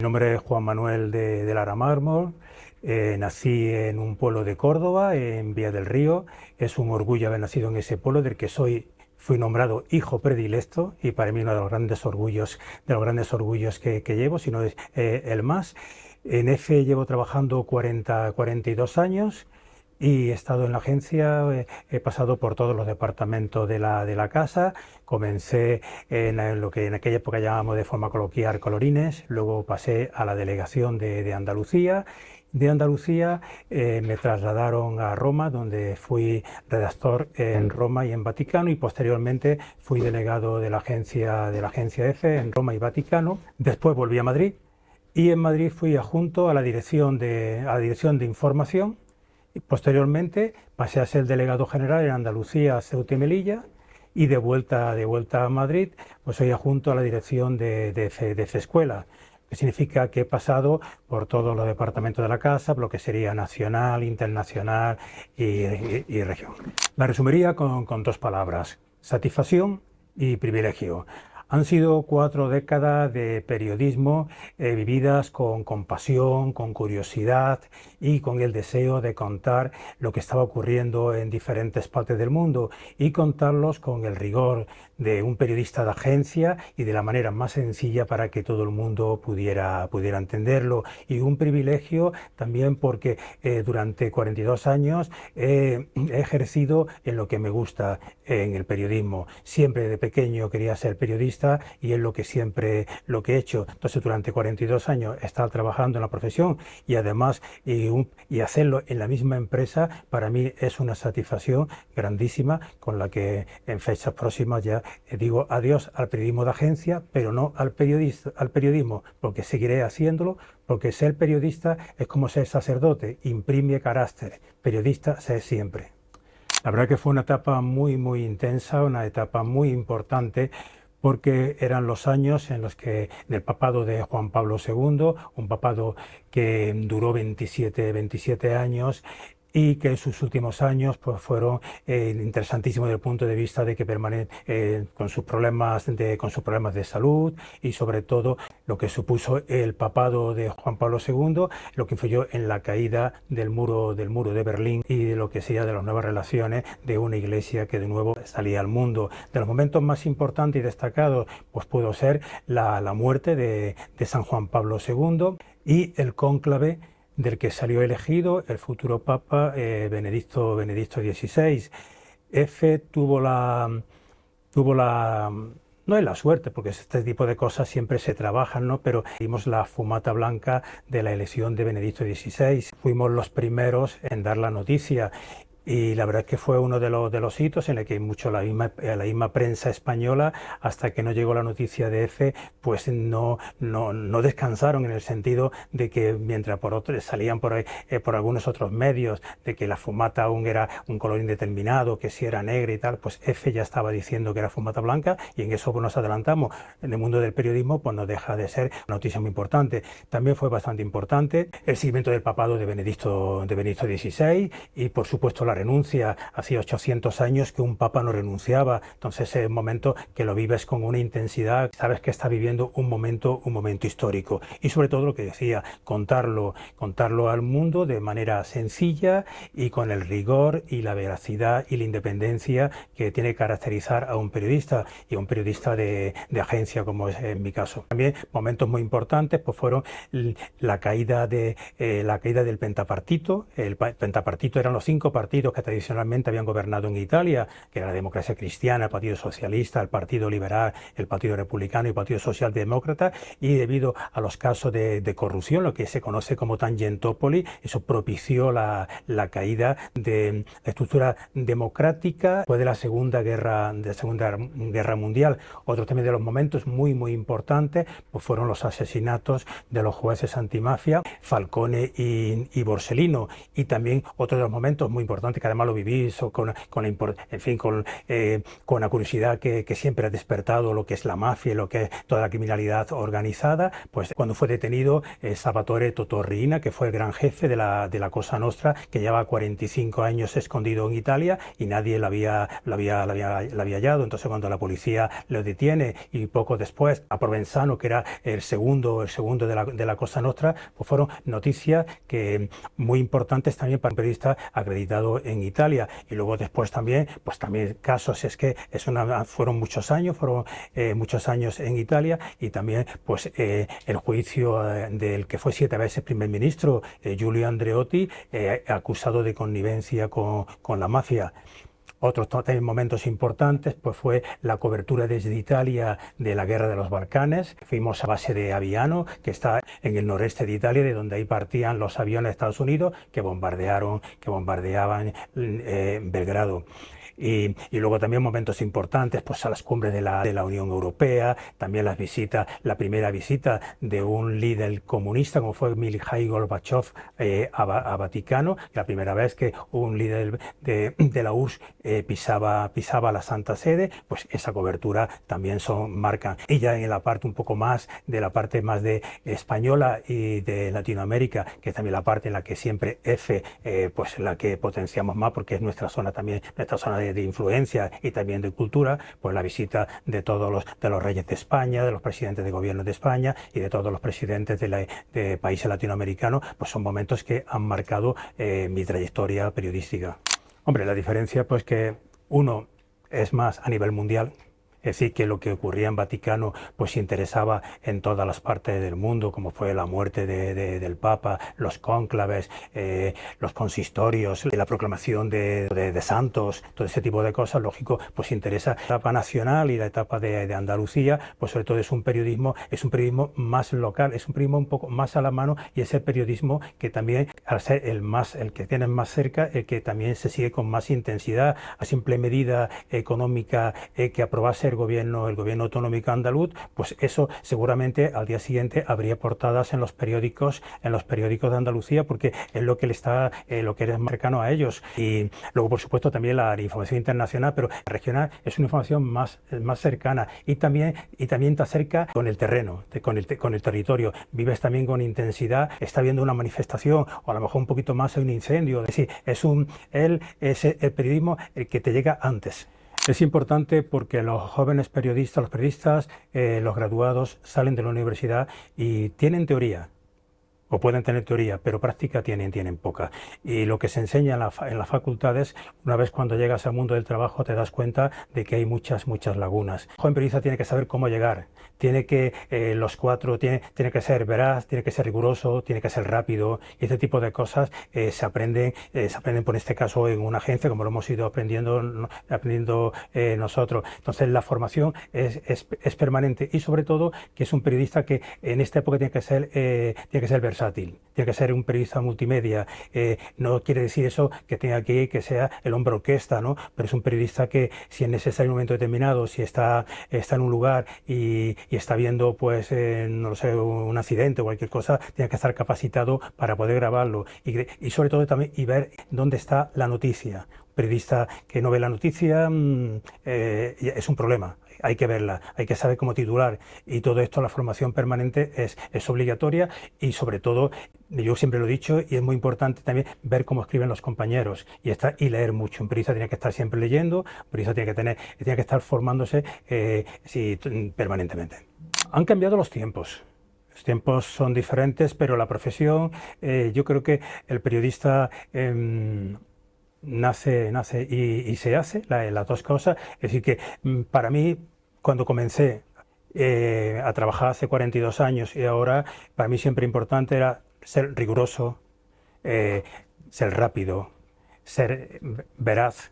Mi nombre es Juan Manuel de Lara Mármol. Nací en un pueblo de Córdoba, en Vía del Río. Es un orgullo haber nacido en ese pueblo del que fui nombrado hijo predilecto, y para mí uno de los grandes orgullos que llevo, si no es el más. En EFE llevo trabajando 42 años. Y he estado en la agencia, he pasado por todos los departamentos de la casa. Comencé en lo que en aquella época llamábamos de forma coloquial colorines, luego pasé a la delegación de Andalucía. De Andalucía me trasladaron a Roma, donde fui redactor en Roma y en Vaticano, y posteriormente fui delegado de la agencia EFE en Roma y Vaticano. Después volví a Madrid, y en Madrid fui adjunto a la dirección de información. Y posteriormente pasé a ser delegado general en Andalucía, Ceuta y Melilla, y de vuelta a Madrid, pues soy adjunto a la dirección de FEScuela, que significa que he pasado por todos los departamentos de la casa, por lo que sería nacional, internacional y región. La resumiría con dos palabras: satisfacción y privilegio. Han sido 4 décadas de periodismo vividas con pasión, con curiosidad y con el deseo de contar lo que estaba ocurriendo en diferentes partes del mundo, y contarlos con el rigor de un periodista de agencia y de la manera más sencilla para que todo el mundo pudiera entenderlo. Y un privilegio también porque durante 42 años he ejercido en lo que me gusta, en el periodismo. Siempre de pequeño quería ser periodista, y es lo que he hecho. Entonces, durante 42 años he estado trabajando en la profesión, y además y hacerlo en la misma empresa, para mí es una satisfacción grandísima, con la que en fechas próximas ya digo adiós al periodismo de agencia, pero no al periodismo, porque seguiré haciéndolo, porque ser periodista es como ser sacerdote, imprime carácter, periodista sé siempre. La verdad que fue una etapa muy intensa, una etapa muy importante, porque eran los años en los que del papado de Juan Pablo II, un papado que duró 27 años, y que en sus últimos años pues fueron interesantísimos desde el punto de vista de que con sus problemas de salud, y sobre todo lo que supuso el papado de Juan Pablo II, lo que influyó en la caída del muro de Berlín, y de lo que sería de las nuevas relaciones de una iglesia que de nuevo salía al mundo. De los momentos más importantes y destacados, pues pudo ser la muerte de San Juan Pablo II y el cónclave del que salió elegido el futuro Papa Benedicto XVI. EFE tuvo la no es la suerte, porque este tipo de cosas siempre se trabajan, ¿no? Pero vimos la fumata blanca de la elección de Benedicto XVI. Fuimos los primeros en dar la noticia. Y la verdad es que fue uno de los hitos en el que mucho la misma prensa española, hasta que no llegó la noticia de EFE, pues no descansaron, en el sentido de que mientras por otros salían por algunos otros medios de que la fumata aún era un color indeterminado, que si era negra y tal, pues EFE ya estaba diciendo que era fumata blanca, y en eso pues nos adelantamos. En el mundo del periodismo pues no deja de ser una noticia muy importante. También fue bastante importante el seguimiento del papado de Benedicto XVI, y por supuesto la renuncia. Hacía 800 años que un papa no renunciaba. Entonces es un momento que lo vives con una intensidad, sabes que está viviendo un momento histórico, y sobre todo lo que decía, contarlo al mundo de manera sencilla y con el rigor y la veracidad y la independencia que tiene que caracterizar a un periodista, y a un periodista de agencia, como es en mi caso. También momentos muy importantes pues fueron la caída del pentapartito. El pentapartito eran los 5 partidos que tradicionalmente habían gobernado en Italia, que era la Democracia Cristiana, el Partido Socialista, el Partido Liberal, el Partido Republicano y el Partido Socialdemócrata, y debido a los casos de corrupción, lo que se conoce como Tangentopoli, eso propició la caída de la estructura democrática después de la Segunda Guerra Mundial. Otro también de los momentos muy importantes pues fueron los asesinatos de los jueces antimafia, Falcone y Borsellino, y también otro de los momentos muy importantes importante, que además lo viví en fin, con la curiosidad que siempre ha despertado lo que es la mafia, lo que es toda la criminalidad organizada. Pues cuando fue detenido Salvatore Totorrina, que fue el gran jefe de la Cosa Nostra, que llevaba 45 años escondido en Italia y nadie lo había hallado. Entonces cuando la policía lo detiene y poco después a Provenzano, que era el segundo de la Cosa Nostra, pues fueron noticias que muy importantes también para un periodista acreditado en Italia. Y luego después también, pues también casos, fueron muchos años en Italia, y también pues el juicio del que fue 7 veces primer ministro, Giulio Andreotti, acusado de connivencia con la mafia. Otros también momentos importantes pues fue la cobertura desde Italia de la guerra de los Balcanes. Fuimos a base de Aviano, que está en el noreste de Italia, de donde ahí partían los aviones de Estados Unidos que bombardeaban Belgrado. Y luego también momentos importantes pues a las cumbres de la Unión Europea, también la primera visita de un líder comunista como fue Mikhail Gorbachev a Vaticano, la primera vez que un líder de la URSS pisaba la Santa Sede. Pues esa cobertura también marca. Y ya en la parte un poco más de española y de Latinoamérica, que es también la parte en la que siempre pues la que potenciamos más, porque es nuestra zona también, nuestra zona de influencia y también de cultura, pues la visita de todos los reyes de España, de los presidentes de gobierno de España y de todos los presidentes de países latinoamericanos, pues son momentos que han marcado mi trayectoria periodística. Hombre, la diferencia pues que uno es más a nivel mundial. Es decir, que lo que ocurría en Vaticano pues interesaba en todas las partes del mundo, como fue la muerte del Papa, los cónclaves, los consistorios, la proclamación de santos, todo ese tipo de cosas. Lógico, pues interesa la etapa nacional y la etapa de Andalucía, pues sobre todo es un periodismo más local, es un periodismo un poco más a la mano, y ese periodismo que también, al ser el que tienes más cerca, el que también se sigue con más intensidad. A simple medida económica que aprobase el gobierno autonómico andaluz, pues eso seguramente al día siguiente habría portadas en los periódicos de Andalucía, porque es lo que es más cercano a ellos. Y luego, por supuesto, también la información internacional, pero regional es una información más cercana, y también te acerca con el terreno, con el territorio. Vives también con intensidad, está viendo una manifestación, o a lo mejor un poquito más hay un incendio. Es decir, es el periodismo el que te llega antes. Es importante porque los jóvenes periodistas, los graduados salen de la universidad y tienen teoría, o pueden tener teoría, pero práctica tienen poca. Y lo que se enseña en las facultades, una vez cuando llegas al mundo del trabajo te das cuenta de que hay muchas lagunas. El joven periodista tiene que saber cómo llegar, tiene que que ser veraz, tiene que ser riguroso, tiene que ser rápido, y este tipo de cosas se aprenden por este caso en una agencia, como lo hemos ido aprendiendo nosotros. Entonces la formación es permanente, y sobre todo que es un periodista que en esta época tiene que ser versátil. Tiene que ser un periodista multimedia. No quiere decir eso que tenga que sea el hombre orquesta, ¿no? Pero es un periodista que, si es necesario en un momento determinado, si está en un lugar y está viendo pues no lo sé, un accidente o cualquier cosa, tiene que estar capacitado para poder grabarlo, y sobre todo también ver dónde está la noticia. Un periodista que no ve la noticia es un problema. Hay que verla, hay que saber cómo titular, y todo esto, la formación permanente es obligatoria. Y sobre todo, yo siempre lo he dicho, y es muy importante también ver cómo escriben los compañeros y leer mucho. Un periodista tiene que estar siempre leyendo, un periodista tiene que estar formándose permanentemente. Han cambiado los tiempos. Los tiempos son diferentes, pero la profesión, yo creo que el periodista nace y se hace, las dos cosas. Es decir, que para mí, cuando comencé a trabajar hace 42 años, y ahora, para mí siempre importante era ser riguroso, ser rápido, ser veraz,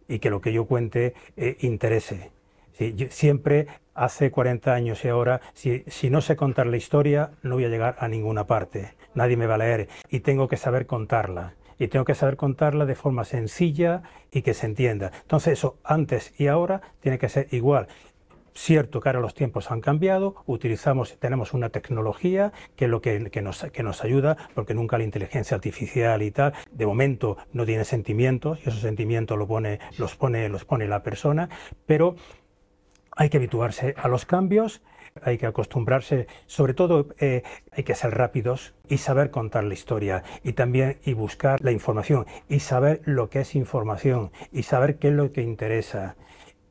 y que lo que yo cuente interese. Sí, siempre, hace 40 años y ahora, si no sé contar la historia, no voy a llegar a ninguna parte. Nadie me va a leer, y tengo que saber contarla. Y tengo que saber contarla de forma sencilla y que se entienda. Entonces eso, antes y ahora, tiene que ser igual. Cierto que ahora los tiempos han cambiado, tenemos una tecnología que es lo que nos ayuda, porque nunca la inteligencia artificial y tal, de momento no tiene sentimientos, y esos sentimientos los pone la persona, pero hay que habituarse a los cambios, hay que acostumbrarse, sobre todo hay que ser rápidos y saber contar la historia y también buscar la información y saber lo que es información y saber qué es lo que interesa.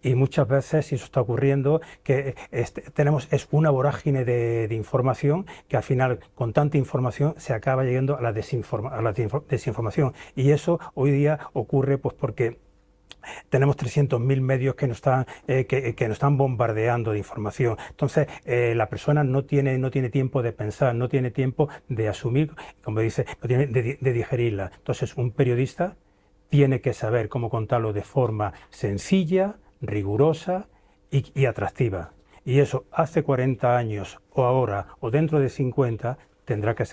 Y muchas veces, y eso está ocurriendo, que es una vorágine de información que al final, con tanta información, se acaba llegando a la desinformación. Y eso hoy día ocurre pues porque tenemos 300.000 medios que nos están bombardeando de información. Entonces, la persona no tiene tiempo de pensar, no tiene tiempo de asumir, como dice, no tiene de digerirla. Entonces, un periodista tiene que saber cómo contarlo de forma sencilla, rigurosa y atractiva. Y eso hace 40 años o ahora o dentro de 50 tendrá que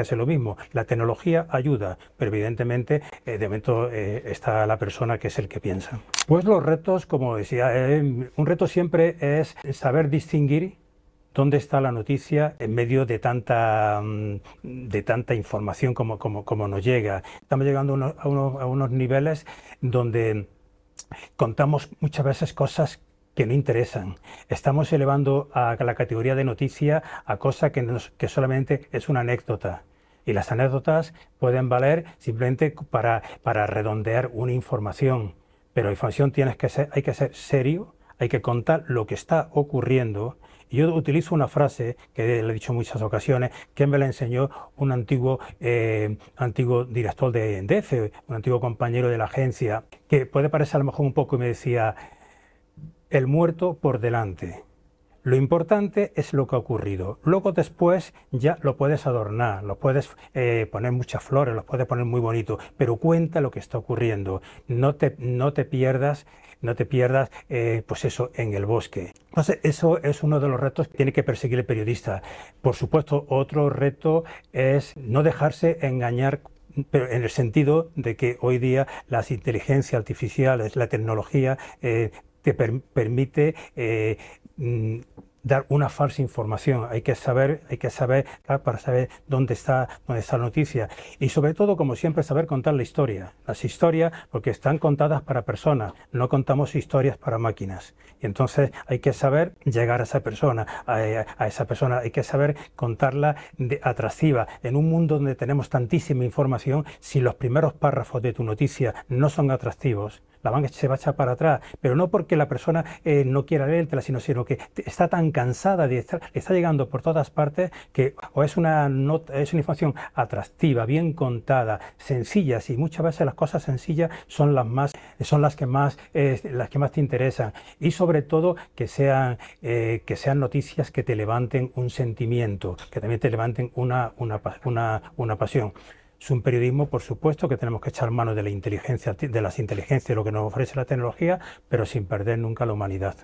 ser lo mismo. La tecnología ayuda, pero evidentemente de momento está la persona que es el que piensa. Pues los retos, como decía, un reto siempre es saber distinguir dónde está la noticia en medio de tanta información como nos llega. Estamos llegando a unos niveles donde contamos muchas veces cosas que no interesan. Estamos elevando a la categoría de noticia a cosa que solamente es una anécdota. Y las anécdotas pueden valer simplemente para redondear una información. Pero la información hay que ser serio, hay que contar lo que está ocurriendo. Y yo utilizo una frase que le he dicho en muchas ocasiones, que me la enseñó un antiguo director de EFE, un antiguo compañero de la agencia, que puede parecer a lo mejor un poco, y me decía: el muerto por delante. Lo importante es lo que ha ocurrido. Luego después ya lo puedes adornar, lo puedes poner muchas flores, lo puedes poner muy bonito, pero cuenta lo que está ocurriendo. No te pierdas pues eso, en el bosque. Entonces, eso es uno de los retos que tiene que perseguir el periodista. Por supuesto, otro reto es no dejarse engañar, pero en el sentido de que hoy día las inteligencias artificiales, la tecnología, te permite dar una falsa información. Hay que saber para saber dónde está la noticia. Y sobre todo, como siempre, saber contar la historia. Las historias, porque están contadas para personas, no contamos historias para máquinas. Y entonces hay que saber llegar a esa persona, hay que saber contarla atractiva. En un mundo donde tenemos tantísima información, si los primeros párrafos de tu noticia no son atractivos, se va a echar para atrás, pero no porque la persona no quiera leértela, sino que está tan cansada le está llegando por todas partes que o es una información atractiva, bien contada, sencillas, y muchas veces las cosas sencillas son las que más te interesan, y sobre todo que sean noticias que te levanten un sentimiento, que también te levanten una pasión. Es un periodismo, por supuesto, que tenemos que echar mano de las inteligencias, de lo que nos ofrece la tecnología, pero sin perder nunca la humanidad.